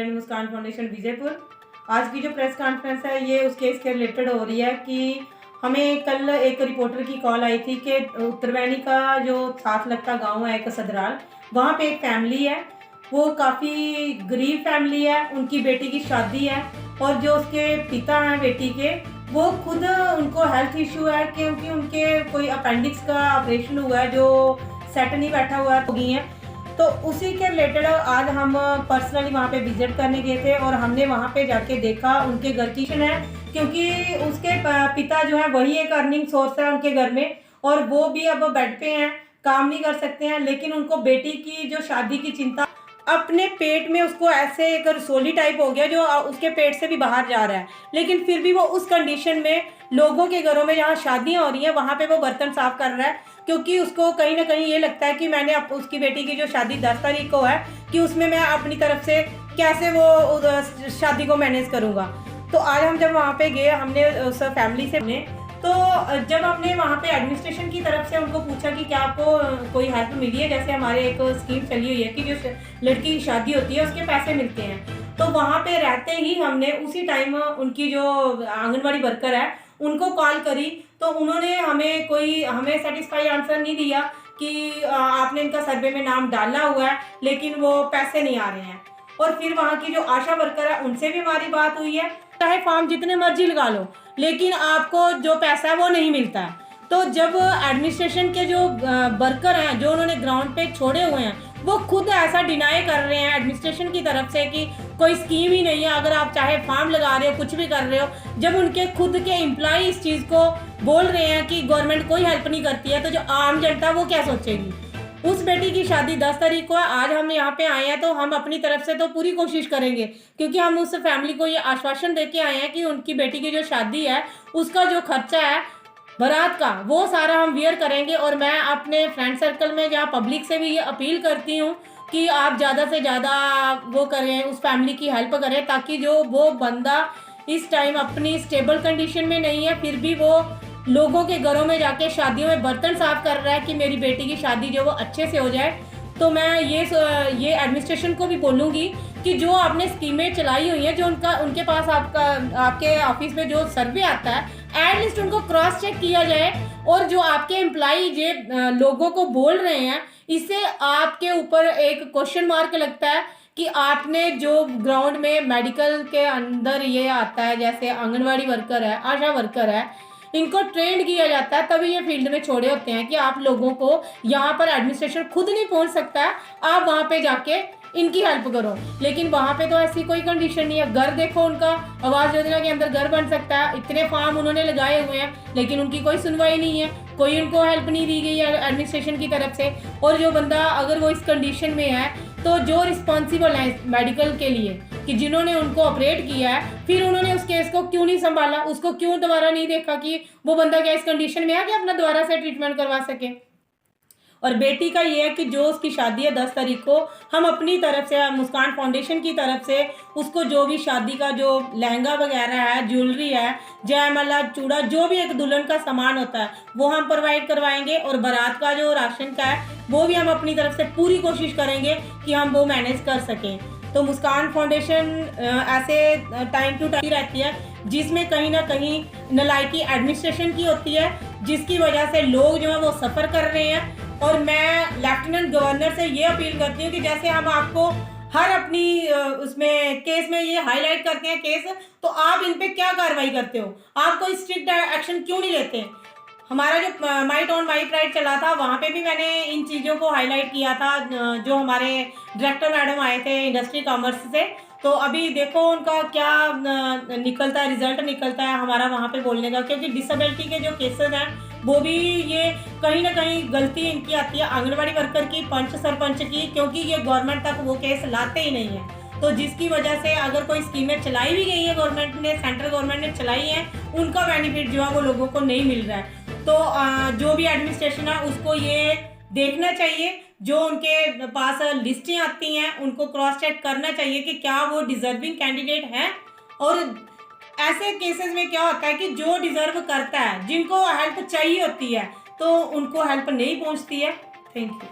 President मुस्कान foundation Vijaypur. आज की जो प्रेस कॉन्फ्रेंस है ये उस केस के रिलेटेड हो रही है कि हमें कल एक रिपोर्टर की कॉल आई थी कि उत्तरवैनी का जो साथ लगता गांव है एक सदराल, वहाँ पे एक फैमिली है, वो काफ़ी गरीब फैमिली है, उनकी बेटी की शादी है और जो उसके पिता हैं बेटी के, वो खुद उनको हेल्थ इशू है क्योंकि उनके कोई अपेंडिक्स का ऑपरेशन हुआ है जो सेट नहीं बैठा हुआ हो गई हैं। तो उसी के रिलेटेड आज हम पर्सनली वहाँ पे विजिट करने गए थे और हमने वहाँ पे जाके देखा उनके घर की है, क्योंकि उसके पिता जो है वही एक अर्निंग सोर्स है उनके घर में और वो भी अब बेड पे हैं, काम नहीं कर सकते हैं, लेकिन उनको बेटी की जो शादी की चिंता, अपने पेट में उसको ऐसे एक रसोली टाइप हो गया जो उसके पेट से भी बाहर जा रहा है, लेकिन फिर भी वो उस कंडीशन में लोगों के घरों में जहाँ शादियाँ हो रही हैं वहाँ पे वो बर्तन साफ कर रहा है, क्योंकि उसको कहीं ना कहीं ये लगता है कि मैंने उसकी बेटी की जो शादी 10 तारीख को है कि उसमें मैं अपनी तरफ से कैसे वो शादी को मैनेज करूँगा। तो आज हम जब वहाँ पे गए हमने उस फैमिली से तो जब हमने वहाँ पे एडमिनिस्ट्रेशन की तरफ से उनको पूछा कि क्या आपको कोई हेल्प मिली है, जैसे हमारे एक स्कीम चली हुई है कि जो लड़की की शादी होती है उसके पैसे मिलते हैं, तो वहाँ पे रहते ही हमने उसी टाइम उनकी जो आंगनबाड़ी वर्कर है उनको कॉल करी, तो उन्होंने हमें सेटिस्फाई आंसर नहीं दिया कि आपने इनका सर्वे में नाम डाला हुआ है लेकिन वो पैसे नहीं आ रहे हैं। और फिर वहाँ की जो आशा वर्कर है उनसे भी हमारी बात हुई है, चाहे फॉर्म जितने मर्जी लगा लो लेकिन आपको जो पैसा है वो नहीं मिलता है। तो जब एडमिनिस्ट्रेशन के जो वर्कर हैं जो उन्होंने ग्राउंड पे छोड़े हुए हैं वो खुद ऐसा डिनाई कर रहे हैं एडमिनिस्ट्रेशन की तरफ से कि कोई स्कीम ही नहीं है, अगर आप चाहे फॉर्म लगा रहे हो कुछ भी कर रहे हो, जब उनके खुद के एम्प्लॉय इस चीज़ को बोल रहे हैं कि गवर्नमेंट कोई हेल्प नहीं करती है, तो जो आम जनता वो क्या सोचेगी। उस बेटी की शादी 10 तारीख को है, आज हम यहाँ पे आए हैं तो हम अपनी तरफ से तो पूरी कोशिश करेंगे, क्योंकि हम उस फैमिली को ये आश्वासन देके आए हैं कि उनकी बेटी की जो शादी है उसका जो खर्चा है बारात का वो सारा हम वियर करेंगे। और मैं अपने फ्रेंड सर्कल में जहाँ पब्लिक से भी ये अपील करती हूँ कि आप ज़्यादा से ज़्यादा वो करें, उस फैमिली की हेल्प करें, ताकि जो वो बंदा इस टाइम अपनी स्टेबल कंडीशन में नहीं है फिर भी वो लोगों के घरों में जाके शादियों में बर्तन साफ कर रहा है कि मेरी बेटी की शादी जो वो अच्छे से हो जाए। तो मैं ये एडमिनिस्ट्रेशन को भी बोलूँगी कि जो आपने स्कीमें चलाई हुई हैं, जो उनके पास आपके ऑफिस में जो सर्वे आता है एटलीस्ट उनको क्रॉस चेक किया जाए, और जो आपके एम्प्लॉई जे लोगों को बोल रहे हैं इससे आपके ऊपर एक क्वेश्चन मार्क लगता है कि आपने जो ग्राउंड में मेडिकल के अंदर ये आता है जैसे आंगनवाड़ी वर्कर है, आशा वर्कर है, इनको ट्रेंड किया जाता है तभी ये फील्ड में छोड़े होते हैं कि आप लोगों को यहाँ पर एडमिनिस्ट्रेशन खुद नहीं पहुँच सकता है, आप वहाँ पे जाके इनकी हेल्प करो। लेकिन वहाँ पे तो ऐसी कोई कंडीशन नहीं है। घर देखो उनका, आवास योजना के अंदर घर बन सकता है, इतने फॉर्म उन्होंने लगाए हुए हैं लेकिन उनकी कोई सुनवाई नहीं है, कोई उनको हेल्प नहीं दी गई है एडमिनिस्ट्रेशन की तरफ से। और जो बंदा अगर वो इस कंडीशन में है तो जो रिस्पॉन्सिबल है मेडिकल के लिए कि जिन्होंने उनको ऑपरेट किया है फिर उन्होंने उस केस को क्यों नहीं संभाला, उसको क्यों दोबारा नहीं देखा कि वो बंदा क्या इस कंडीशन में है कि अपना दोबारा से ट्रीटमेंट करवा सके। और बेटी का ये है कि जो उसकी शादी है 10 तारीख को, हम अपनी तरफ से मुस्कान फाउंडेशन की तरफ से उसको जो भी शादी का जो लहंगा वगैरह है, ज्वेलरी है, जयमाला, चूड़ा, जो भी एक दुल्हन का सामान होता है वो हम प्रोवाइड करवाएंगे। और बारात का जो राशन का है वो भी हम अपनी तरफ से पूरी कोशिश करेंगे कि हम वो मैनेज कर सकें। तो मुस्कान फाउंडेशन ऐसे टाइम टू टाइम रहती है जिसमें कहीं ना कहीं नालायकी एडमिनिस्ट्रेशन की होती है, जिसकी वजह से लोग जो है वो सफ़र कर रहे हैं। और मैं लेफ्टिनेंट गवर्नर से ये अपील करती हूँ कि जैसे हम आपको हर अपनी उसमें केस में ये हाईलाइट करते हैं केस, तो आप इन पे क्या कार्रवाई करते हो, आप कोई स्ट्रिक्ट एक्शन क्यों नहीं लेते। हमारा जो माई टाउन माई प्राइड चला था वहाँ पे भी मैंने इन चीज़ों को हाईलाइट किया था, जो हमारे डायरेक्टर मैडम आए थे इंडस्ट्री कॉमर्स से, तो अभी देखो उनका क्या निकलता है, रिजल्ट निकलता है हमारा वहाँ पे बोलने का। क्योंकि डिसेबिलिटी के जो केसेस हैं वो भी ये कहीं ना कहीं गलती इनकी आती है आंगनबाड़ी वर्कर की, पंच सरपंच की, क्योंकि ये गवर्नमेंट तक वो केस लाते ही नहीं है। तो जिसकी वजह से अगर कोई स्कीमें चलाई भी गई है गवर्नमेंट ने, सेंट्रल गवर्नमेंट ने चलाई है, उनका बेनिफिट जो है वो लोगों को नहीं मिल रहा है। तो जो भी एडमिनिस्ट्रेशन है उसको ये देखना चाहिए, जो उनके पास लिस्टें आती हैं उनको क्रॉस चेक करना चाहिए कि क्या वो डिजर्विंग कैंडिडेट हैं। और ऐसे केसेस में क्या होता है कि जो डिजर्व करता है, जिनको हेल्प चाहिए होती है, तो उनको हेल्प नहीं पहुंचती है। Thank you.